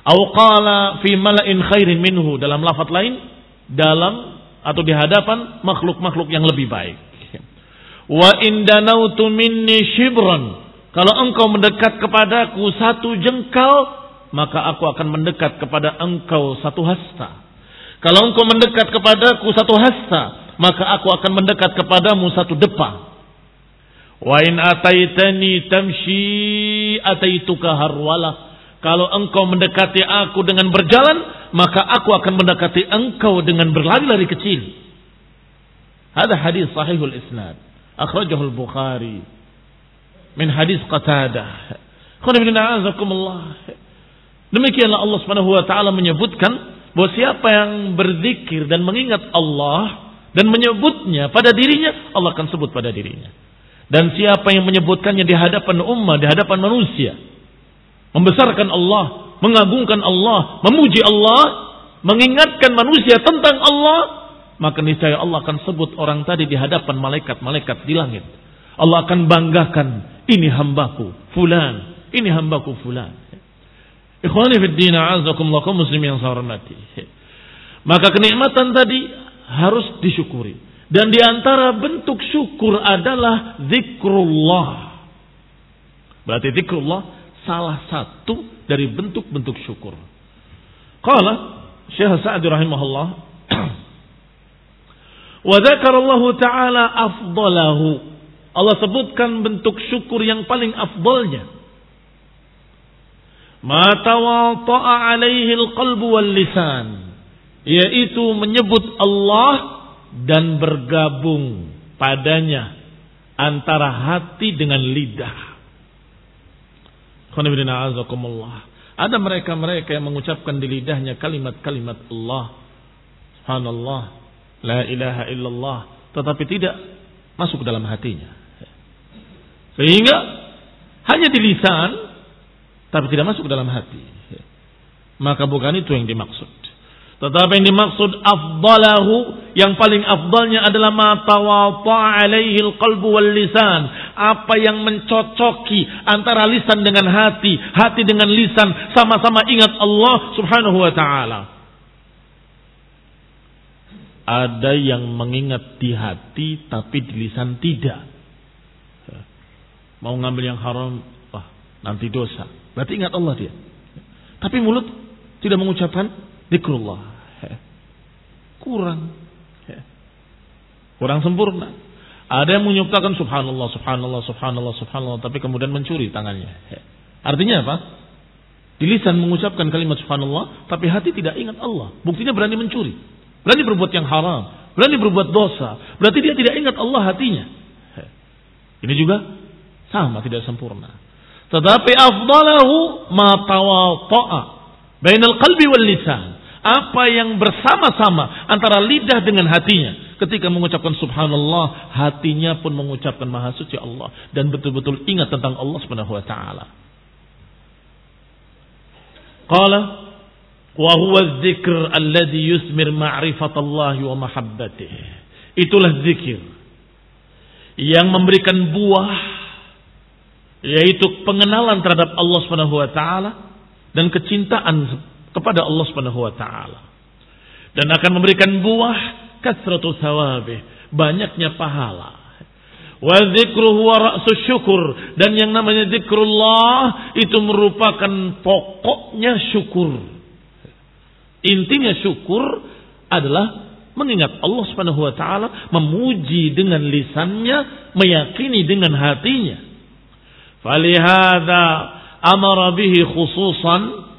Au qala fi mala'in khairin minhu, dalam lafaz lain dalam atau di hadapan makhluk-makhluk yang lebih baik. Wa in danautu minni shibran, kalau engkau mendekat kepadaku satu jengkal, maka aku akan mendekat kepada engkau satu hasta. Kalau engkau mendekat kepadaku satu hasta, maka aku akan mendekat kepadamu satu depa. Wa in ataitani tamshi ataituka harwalah. Kalau engkau mendekati aku dengan berjalan, maka aku akan mendekati engkau dengan berlari-lari kecil. Hadis hadis sahihul isnad, akhrajahu al-Bukhari min hadis Qatadah. Demikianlah Allah Subhanahu wa taala menyebutkan bahwa siapa yang berzikir dan mengingat Allah dan menyebutnya pada dirinya, Allah akan sebut pada dirinya. Dan siapa yang menyebutkannya di hadapan ummah, di hadapan manusia, membesarkan Allah, mengagungkan Allah, memuji Allah, mengingatkan manusia tentang Allah, maka niscaya Allah akan sebut orang tadi di hadapan malaikat-malaikat di langit. Allah akan banggakan, ini hambaku fulan, ini hambaku fulan. Ikhwani fid din, a'azakumullah, kaum muslimin yang saya hormati. Maka kenikmatan tadi harus disyukuri. Dan di antara bentuk syukur adalah zikrullah. Berarti zikrullah salah satu dari bentuk-bentuk syukur. Qala Syekh Sa'di rahimahullah, wa dzakarallahu ta'ala afdalahu. Allah sebutkan bentuk syukur yang paling afdalnya. Ma tawata'a alaihi al-qalbu wal lisan, yaitu menyebut Allah dan bergabung padanya antara hati dengan lidah. Ada mereka-mereka yang mengucapkan di lidahnya kalimat-kalimat Allah, subhanallah, la ilaha illallah, tetapi tidak masuk ke dalam hatinya. Sehingga hanya di lisan tapi tidak masuk ke dalam hati. Maka bukan itu yang dimaksud. Tetapi yang dimaksud afdalahu, yang paling afdalnya adalah ma tawata'a alaihi alqalbu wal lisan, apa yang mencocoki antara lisan dengan hati, hati dengan lisan, sama-sama ingat Allah Subhanahu wa taala. Ada yang mengingat di hati tapi di lisan tidak. Mau ngambil yang haram, wah, nanti dosa. Berarti ingat Allah dia. Tapi mulut tidak mengucapkan zikrullah. Kurang sempurna. Ada yang menyebutkan subhanallah, subhanallah, subhanallah, subhanallah, tapi kemudian mencuri tangannya. Artinya apa? Di lisan mengucapkan kalimat subhanallah, tapi hati tidak ingat Allah. Buktinya berani mencuri, berani berbuat yang haram, berani berbuat dosa. Berarti dia tidak ingat Allah hatinya. Ini juga sama, tidak sempurna. Tetapi afdalahu ma tawata'a bainal qalbi wal lisan, apa yang bersama-sama antara lidah dengan hatinya. Ketika mengucapkan subhanallah, hatinya pun mengucapkan maha suci Allah dan betul-betul ingat tentang Allah Subhanahu wa taala. Qala wa huwa adh-dzikr alladhi yusmir ma'rifatallahi wa mahabbatih. Itulah zikir yang memberikan buah, yaitu pengenalan terhadap Allah Subhanahu wa taala dan kecintaan kepada Allah Subhanahu wa taala. Dan akan memberikan buah kasratu thawabih, banyaknya pahala. Wa dzikruhu wa ra'sus syukur, dan yang namanya zikrullah itu merupakan pokoknya syukur. Intinya syukur adalah mengingat Allah Subhanahu wa taala, memuji dengan lisannya, meyakini dengan hatinya. Falihada amara bihi khususan,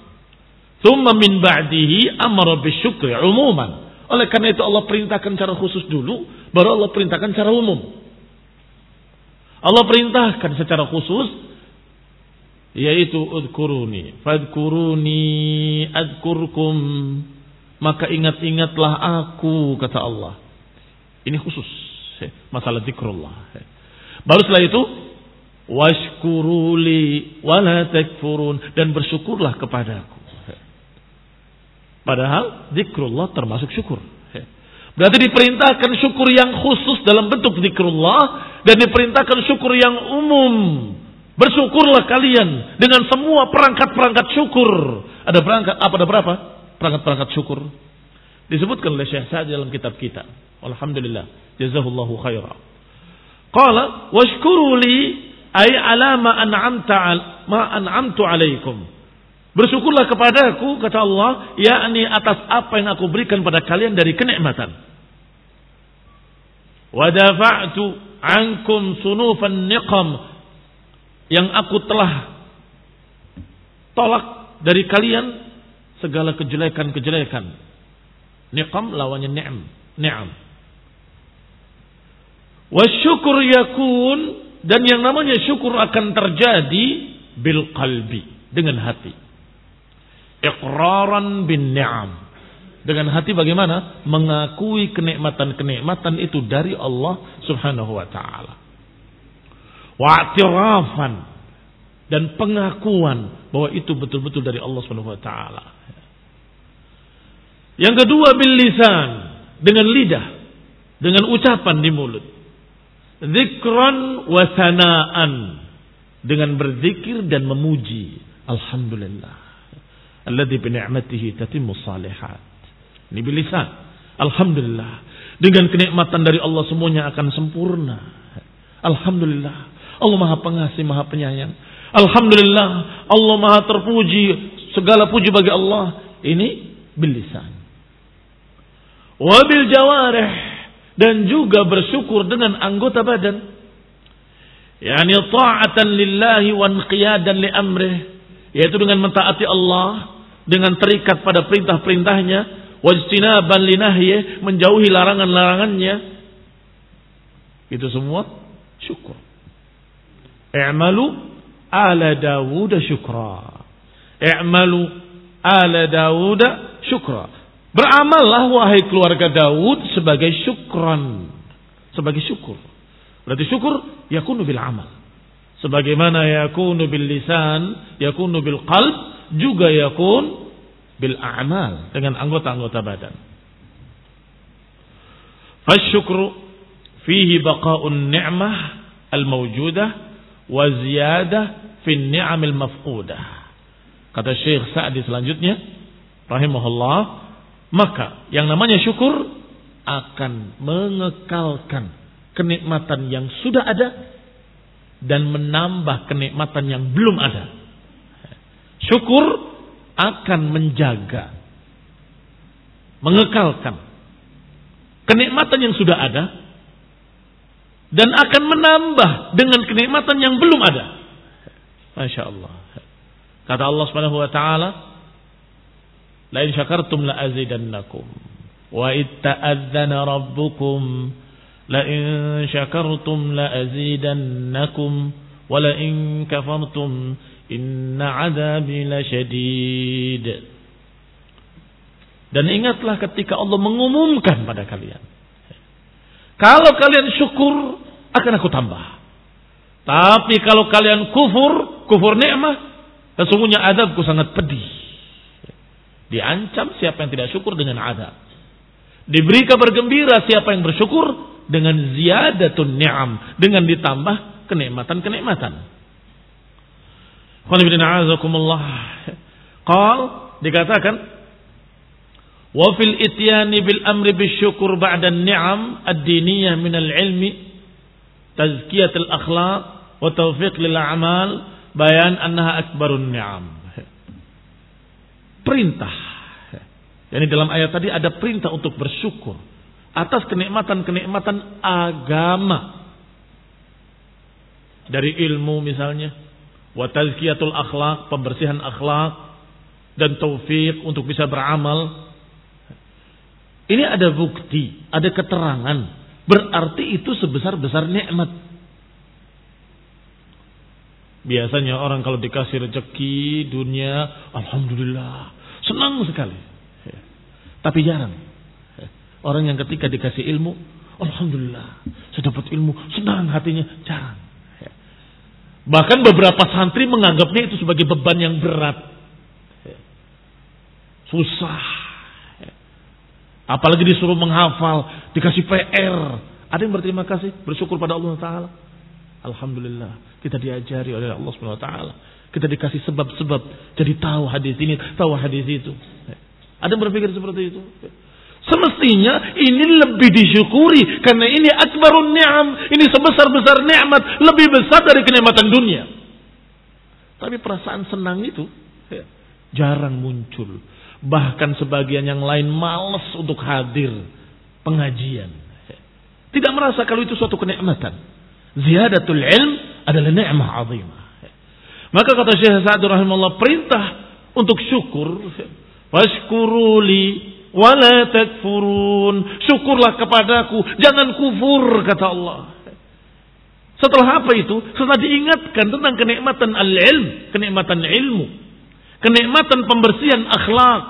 thumma min ba'dihi amara bisyukri umuman. Oleh karena itu Allah perintahkan cara khusus dulu, baru Allah perintahkan secara umum. Allah perintahkan secara khusus, yaitu udkuruni fadkuruni adkurkum, maka ingat-ingatlah aku, kata Allah. Ini khusus masalah zikrullah. Baru setelah itu washkuruli wala takfurun, dan bersyukurlah kepadaku. Padahal zikrullah termasuk syukur. Berarti diperintahkan syukur yang khusus dalam bentuk zikrullah dan diperintahkan syukur yang umum. Bersyukurlah kalian dengan semua perangkat-perangkat syukur. Ada berapa? Perangkat-perangkat syukur. Disebutkan oleh Syekh Sa'di dalam kitab kita. Alhamdulillah. Jazahullahu khaira. Qala washkuru li ay ala ma an'amtu alaikum. Bersyukurlah kepadaku, kata Allah, yakni atas apa yang aku berikan pada kalian dari kenikmatan. Wa dafa'tu ankum sunufan niqam, yang aku telah tolak dari kalian segala kejelekan-kejelekan. Niqam lawannya ni'am. Wa syukur yakun, dan yang namanya syukur akan terjadi bil qalbi, dengan hati. Iqraran bin ni'am, dengan hati bagaimana? Mengakui kenikmatan-kenikmatan itu dari Allah Subhanahu wa taala. Wa'tirafan, dan pengakuan bahwa itu betul-betul dari Allah Subhanahu wa taala. Yang kedua bil lisan, dengan lidah, dengan ucapan di mulut. Dzikran wa sanaan, dengan berzikir dan memuji. Alhamdulillah. Alladzi bi ni'matihi tatimmu shalihat. Ini bil lisan. Alhamdulillah. Dengan kenikmatan dari Allah semuanya akan sempurna. Alhamdulillah. Allah Maha Pengasih, Maha Penyayang. Alhamdulillah. Allah Maha terpuji. Segala puji bagi Allah. Ini bil lisan. Wa bil jawarih, dan juga bersyukur dengan anggota badan. Yani ta'atan lillahi wa inqiyadan li amrih, yaitu dengan mentaati Allah, dengan terikat pada perintah-perintahnya, wajtinaban li nahyih, menjauhi larangan-larangannya. Itu semua syukur. I'malu ala Dawud syukra. I'malu ala Dawud syukra. Beramallah wahai keluarga Daud sebagai syukran, sebagai syukur. Berarti syukur yakunu bil amal. Sebagaimana yakunu bil lisan, yakunu bil qalb, juga yakun bil a'mal, dengan anggota-anggota badan. Fasyukru fihi baqa'un ni'mah al-mawjudah wa ziyadah fi ni'amil mafqudah. Kata Syekh Sa'di selanjutnya rahimahullah, maka yang namanya syukur akan mengekalkan kenikmatan yang sudah ada dan menambah kenikmatan yang belum ada. Syukur akan menjaga, mengekalkan kenikmatan yang sudah ada dan akan menambah dengan kenikmatan yang belum ada. Masya Allah. Kata Allah Subhanahu wa taala, la in syakartum la azidannakum wa itta'adzana rabbukum la in syakartum la azidannakum wa la in kafartum inna 'adzabi lasyadid. Dan ingatlah ketika Allah mengumumkan pada kalian, kalau kalian syukur akan aku tambah. Tapi kalau kalian kufur nikmah, sesungguhnya azabku sangat pedih. Diancam siapa yang tidak syukur dengan azab. Diberi kabar gembira siapa yang bersyukur dengan ziyadatun ni'am, dengan ditambah kenikmatan-kenikmatan. Qal, dikatakan wa fil ityani bil amri bisyukur ba'da ni'am ad-diniyah min al-ilmi tazkiyatul akhlaq wa tawfiq lil a'mal bayan annaha akbarun ni'am. Perintah. Yani dalam ayat tadi ada perintah untuk bersyukur atas kenikmatan-kenikmatan agama. Dari ilmu misalnya, wa tazkiyatul akhlaq, pembersihan akhlak, dan taufik untuk bisa beramal. Ini ada bukti, ada keterangan. Berarti itu sebesar-besar nikmat. Biasanya orang kalau dikasih rezeki dunia, alhamdulillah, senang sekali. Tapi jarang orang yang ketika dikasih ilmu, alhamdulillah, saya dapat ilmu, senang hatinya, jarang. Bahkan beberapa santri menganggapnya itu sebagai beban yang berat. Susah. Apalagi disuruh menghafal, dikasih PR. Ada yang berterima kasih, bersyukur pada Allah Ta'ala? Alhamdulillah, kita diajari oleh Allah Subhanahu Wa Ta'ala. Kita dikasih sebab-sebab, jadi tahu hadis ini, tahu hadis itu. Ada yang berpikir seperti itu? Semestinya ini lebih disyukuri, karena ini akbarun ni'am, ini sebesar-besar nikmat, lebih besar dari kenikmatan dunia. Tapi perasaan senang itu jarang muncul. Bahkan sebagian yang lain malas untuk hadir pengajian. Tidak merasa kalau itu suatu kenikmatan. Ziyadatul ilm adalah ni'mah azimah. Maka kata Syekh Sa'd rahimahullah, perintah untuk syukur. Washkuruli wala takfurun. Syukurlah kepadaku, jangan kufur, kata Allah. Setelah apa itu? Setelah diingatkan tentang kenikmatan al-ilm, kenikmatan ilmu, kenikmatan pembersihan akhlak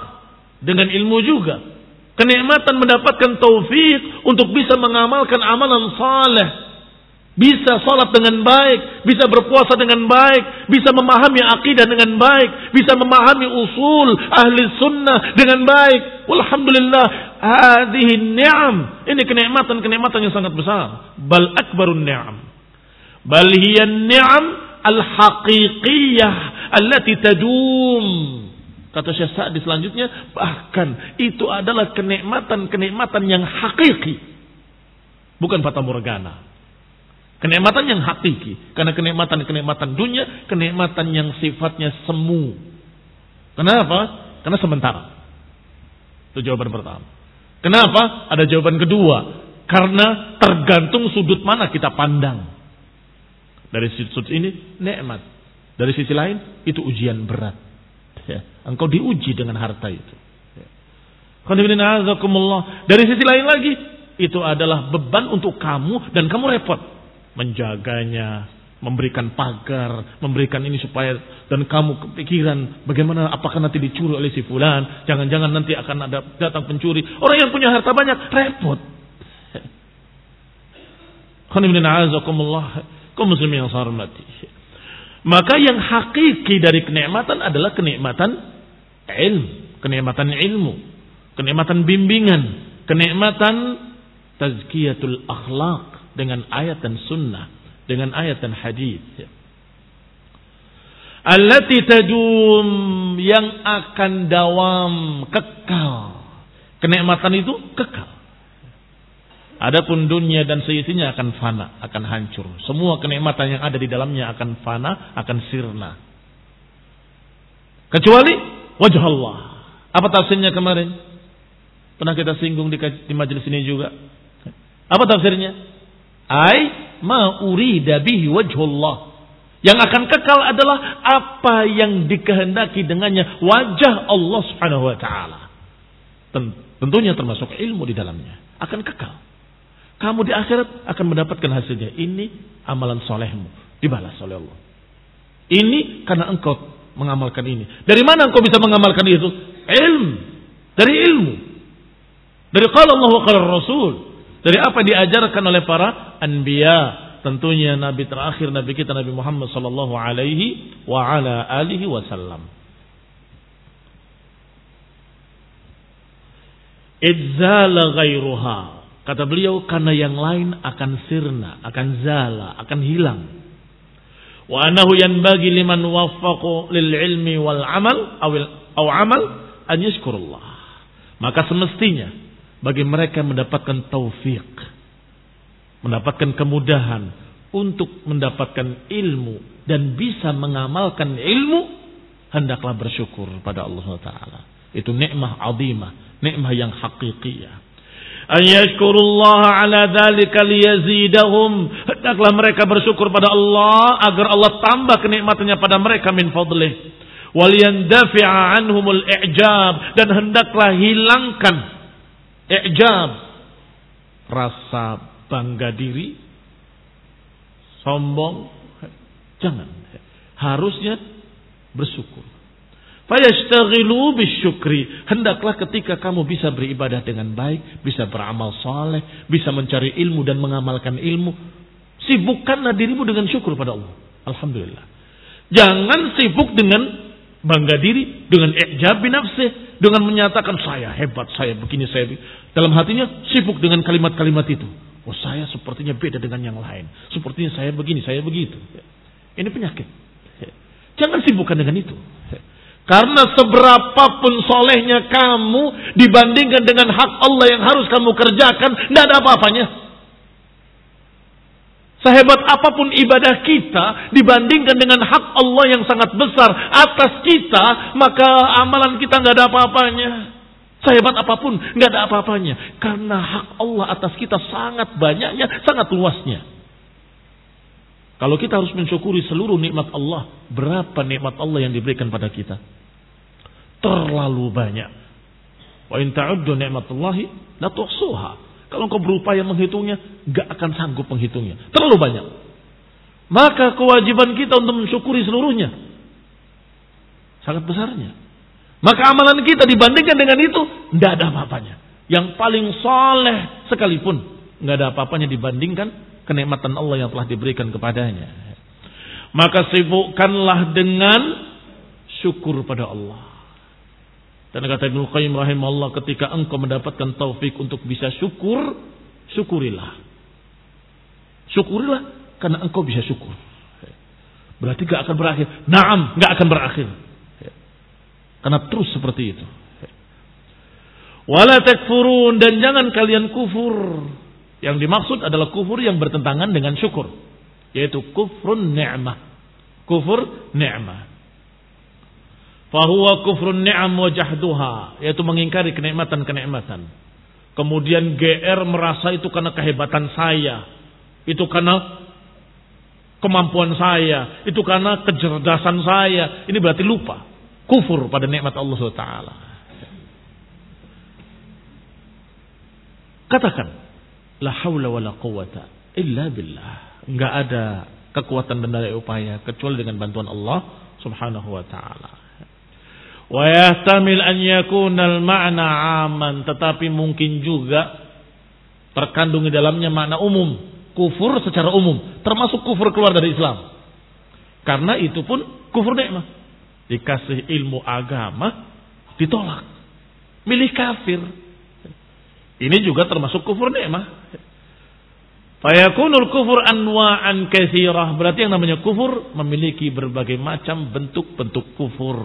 dengan ilmu juga, kenikmatan mendapatkan taufik untuk bisa mengamalkan amalan saleh, bisa salat dengan baik, bisa berpuasa dengan baik, bisa memahami akidah dengan baik, bisa memahami usul ahli sunnah dengan baik. Walhamdulillah, hadhihi ni'am. Ini kenikmatan-kenikmatan yang sangat besar. Bal akbarun ni'am. Bal hiya ni'am al-haqiqiyah allati tadum. Kata Syekh Sa'di selanjutnya, bahkan itu adalah kenikmatan-kenikmatan yang hakiki, bukan fata morgana. Kenikmatan yang hakiki. Karena kenikmatan-kenikmatan dunia, kenikmatan yang sifatnya semu. Kenapa? Karena sementara. Itu jawaban pertama. Kenapa? Ada jawaban kedua. Karena tergantung sudut mana kita pandang. Dari sudut ini nikmat, dari sisi lain itu ujian berat. Ya. Engkau diuji dengan harta itu. Ya. Dari sisi lain lagi, itu adalah beban untuk kamu dan kamu repot menjaganya, memberikan pagar, memberikan ini supaya, dan kamu kepikiran bagaimana, apakah nanti dicuri oleh si fulan, jangan-jangan nanti akan ada datang pencuri. Orang yang punya harta banyak repot. Kaum muslimin yang saya hormati. Maka yang hakiki dari kenikmatan adalah kenikmatan ilmu, kenikmatan bimbingan, kenikmatan tazkiyatul akhlak dengan ayat dan sunnah, dengan ayat dan hadis. Allati tadum, yang akan dawam, kekal. Kenikmatan itu kekal. Adapun dunia dan seisinya akan fana, akan hancur. Semua kenikmatan yang ada di dalamnya akan fana, akan sirna. Kecuali wajah Allah. Apa tafsirnya kemarin? Pernah kita singgung di majelis ini juga. Apa tafsirnya? Ma urida bihi wajhullah. Yang akan kekal adalah apa yang dikehendaki dengannya wajah Allah Subhanahu wa taala. Tentunya termasuk ilmu di dalamnya. Akan kekal. Kamu di akhirat akan mendapatkan hasilnya. Ini amalan solehmu, dibalas oleh Allah. Ini karena engkau mengamalkan ini. Dari mana engkau bisa mengamalkan itu? Dari ilmu. Dari qala Allah wa qala Rasul. Dari apa diajarkan oleh para anbiya. Tentunya Nabi terakhir, Nabi kita Nabi Muhammad sallallahu alaihi wa ala alihi wasallam. Idzala ghairuha. Kata beliau, karena yang lain akan sirna, akan zala, akan hilang. Wa annahu yanbaghi liman waffaqu lil ilmi wal amal aw amal an yashkurullah. Maka semestinya bagi mereka mendapatkan taufik, mendapatkan kemudahan untuk mendapatkan ilmu dan bisa mengamalkan ilmu, hendaklah bersyukur pada Allah Taala. Itu nikmah azimah, nikmah yang hakikiyah. An yashkurullaha ala dzalika liyazidahum. Hendaklah mereka bersyukur pada Allah agar Allah tambah kenikmatannya pada mereka min fadlih. Wal yandafi'a anhumul i'jab, dan hendaklah hilangkan i'jab, rasa bangga diri, sombong. Jangan. Harusnya bersyukur. Fayashtaghilu bisyukri. Hendaklah ketika kamu bisa beribadah dengan baik, bisa beramal saleh, bisa mencari ilmu dan mengamalkan ilmu, sibukkanlah dirimu dengan syukur pada Allah. Alhamdulillah. Jangan sibuk dengan Bangga diri dengan i'jab bi nafsih, dengan menyatakan saya hebat, saya begini, saya begini. Dalam hatinya sibuk dengan kalimat-kalimat itu. Oh, saya sepertinya beda dengan yang lain. Sepertinya saya begini, saya begitu. Ini penyakit. Jangan sibukkan dengan itu. Karena seberapapun solehnya kamu dibandingkan dengan hak Allah yang harus kamu kerjakan, tidak ada apa-apanya. Sehebat apapun ibadah kita dibandingkan dengan hak Allah yang sangat besar atas kita, maka amalan kita nggak ada apa-apanya. Sehebat apapun nggak ada apa-apanya, karena hak Allah atas kita sangat banyaknya, sangat luasnya. Kalau kita harus mensyukuri seluruh nikmat Allah, berapa nikmat Allah yang diberikan pada kita? Terlalu banyak. Wa in ta'uddu ni'matallahi la tuhsuha. Kalau engkau berupaya menghitungnya, gak akan sanggup menghitungnya. Terlalu banyak. Maka kewajiban kita untuk mensyukuri seluruhnya sangat besarnya. Maka amalan kita dibandingkan dengan itu, tidak ada apa-apanya. Yang paling soleh sekalipun, gak ada apa-apanya dibandingkan kenikmatan Allah yang telah diberikan kepadanya. Maka sibukkanlah dengan syukur pada Allah. Dan kata Ibnu Qayyim rahimahullah, ketika engkau mendapatkan taufik untuk bisa syukur, syukurilah. Syukurilah karena engkau bisa syukur. Berarti gak akan berakhir. Naam, gak akan berakhir. Karena terus seperti itu. Wala takfurun, dan jangan kalian kufur. Yang dimaksud adalah kufur yang bertentangan dengan syukur, yaitu kufrun ni'mah. Kufur ni'mah. Fahuwa kufrun ni'am wa jahduha, yaitu mengingkari kenikmatan-kenikmatan. Kemudian GR merasa itu karena kehebatan saya, itu karena kemampuan saya, itu karena kecerdasan saya. Ini berarti lupa, kufur pada nikmat Allah SWT. Katakan, la haula wa la quwata illa billah. Enggak ada kekuatan dan daya upaya kecuali dengan bantuan Allah Subhanahu wa taala. Wa yahtamil an yakuna al-ma'na 'aman, tetapi mungkin juga terkandung di dalamnya makna umum, kufur secara umum, termasuk kufur keluar dari Islam. Karena itu pun kufur nikmah. Dikasih ilmu agama ditolak, milih kafir. Ini juga termasuk kufur nikmah. Fayakunul kufur anwa'an katsirah. Berarti yang namanya kufur memiliki berbagai macam bentuk-bentuk kufur.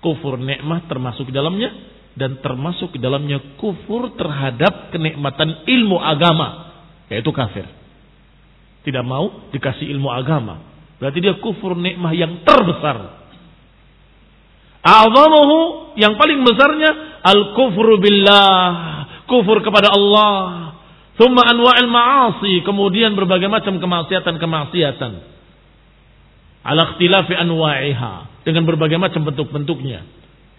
Kufur nikmah termasuk di dalamnya, dan termasuk di dalamnya kufur terhadap kenikmatan ilmu agama, yaitu kafir. Tidak mau dikasih ilmu agama, berarti dia kufur nikmah yang terbesar. A'zamuhu, yang paling besarnya al-kufru billah, kufur kepada Allah. Tsumma anwa'il ma'asi, kemudian berbagai macam kemaksiatan-kemaksiatan. Ala ikhtilafi anwa'iha, dengan berbagai macam bentuk-bentuknya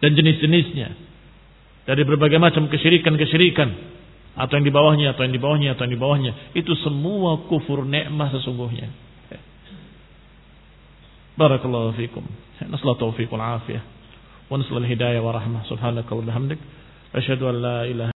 dan jenis-jenisnya. Dari berbagai macam kesyirikan-kesyirikan, atau yang di bawahnya, atau yang di bawahnya, atau yang di bawahnya. Itu semua kufur nikmah sesungguhnya. Barakallahu fikum. Nasallahu taufiq wal afiyah. Wa nasallahu hidayah wa rahmah. Subhanaka wa bihamdik. Asyhadu an la ilaha